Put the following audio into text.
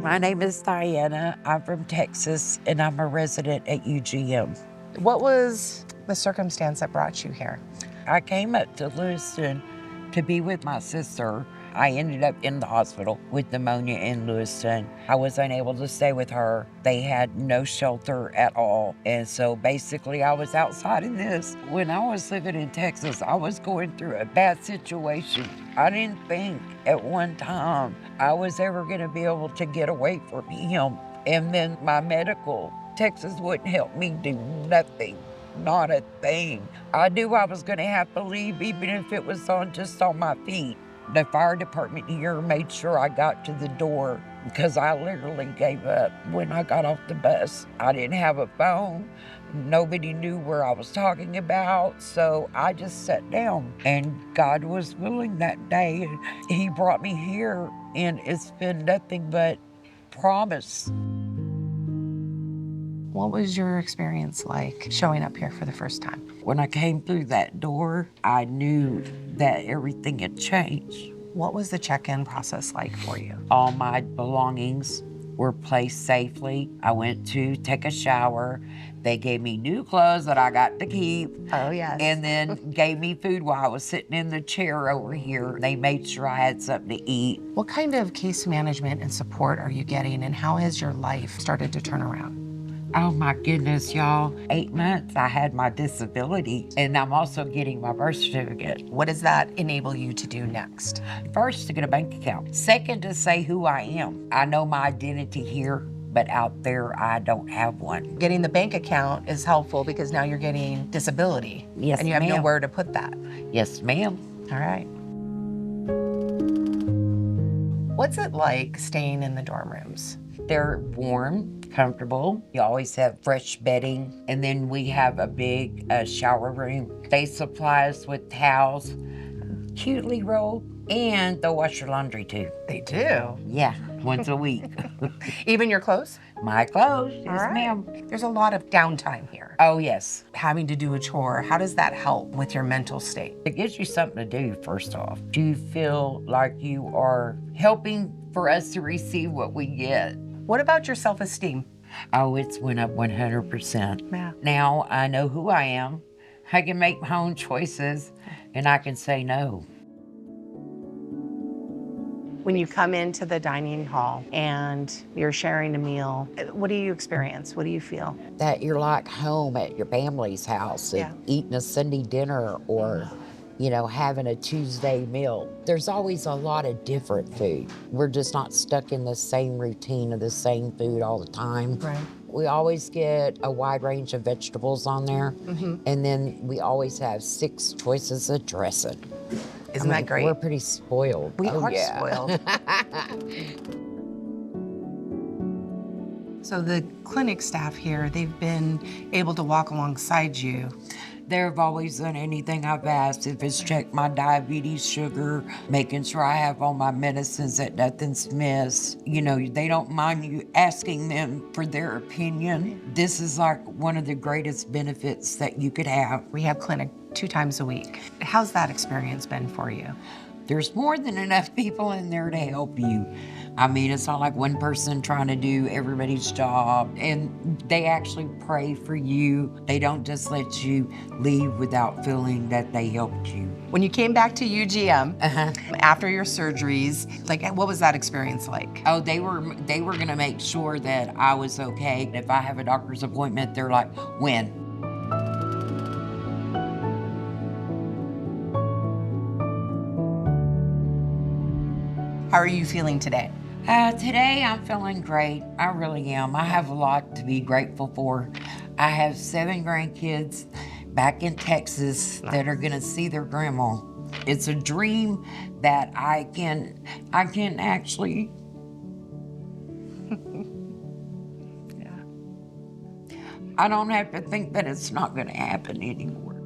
My name is Dianna. I'm from Texas, and I'm a resident at UGM. What was the circumstance that brought you here? I came up to Lewiston to be with my sister. I ended up in the hospital with pneumonia in Lewiston. I was unable to stay with her. They had no shelter at all. And so basically I was outside in this. When I was living in Texas, I was going through a bad situation. I didn't think at one time I was ever gonna be able to get away from him. And then my medical, Texas wouldn't help me do nothing. Not a thing. I knew I was gonna have to leave even if it was just on my feet. The fire department here made sure I got to the door because I literally gave up when I got off the bus. I didn't have a phone. Nobody knew where I was talking about, so I just sat down. And God was willing that day, and He brought me here, and it's been nothing but promise. What was your experience like showing up here for the first time? When I came through that door, I knew that everything had changed. What was the check-in process like for you? All my belongings were placed safely. I went to take a shower. They gave me new clothes that I got to keep. Oh, yes. And then gave me food while I was sitting in the chair over here. They made sure I had something to eat. What kind of case management and support are you getting, and how has your life started to turn around? Oh my goodness, y'all. 8 months I had my disability, and I'm also getting my birth certificate. What does that enable you to do next? First, to get a bank account. Second, to say who I am. I know my identity here, but out there, I don't have one. Getting the bank account is helpful because now you're getting disability. Yes, and you have ma'am. nowhere to put that. Yes, ma'am. All right. What's it like staying in the dorm rooms? They're warm, comfortable. You always have fresh bedding. And then we have a big shower room. They supply us with towels, cutely rolled, and they'll wash your laundry too. They do. Yeah, once a week. Even your clothes? My clothes, All yes, right. ma'am. There's a lot of downtime here. Oh, yes. Having to do a chore, how does that help with your mental state? It gives you something to do, first off. Do you feel like you are helping for us to receive what we get? What about your self-esteem? Oh, it's went up 100%. Yeah. Now I know who I am. I can make my own choices, and I can say no. When you come into the dining hall and you're sharing a meal, what do you experience? What do you feel? That you're like home at your family's house and Yeah. eating a Sunday dinner or, you know, having a Tuesday meal. There's always a lot of different food. We're just not stuck in the same routine of the same food all the time. Right. We always get a wide range of vegetables on there. And then we always have 6 choices of dressing. Isn't that great? We're pretty spoiled. We Oh, are yeah. spoiled. So the clinic staff here, they've been able to walk alongside you. They've always done anything I've asked. If it's check my diabetes, sugar, making sure I have all my medicines, that nothing's missed. You know, they don't mind you asking them for their opinion. This is like one of the greatest benefits that you could have. We have clinic 2 times a week. How's that experience been for you? There's more than enough people in there to help you. I mean, it's not like one person trying to do everybody's job, and they actually pray for you. They don't just let you leave without feeling that they helped you. When you came back to UGM after your surgeries, like what was that experience like? Oh, they were gonna make sure that I was okay. If I have a doctor's appointment, they're like, when? How are you feeling today? Today I'm feeling great. I really am. I have a lot to be grateful for. I have 7 grandkids back in Texas that are gonna see their grandma. It's a dream that I can actually. Yeah. I don't have to think that it's not gonna happen anymore.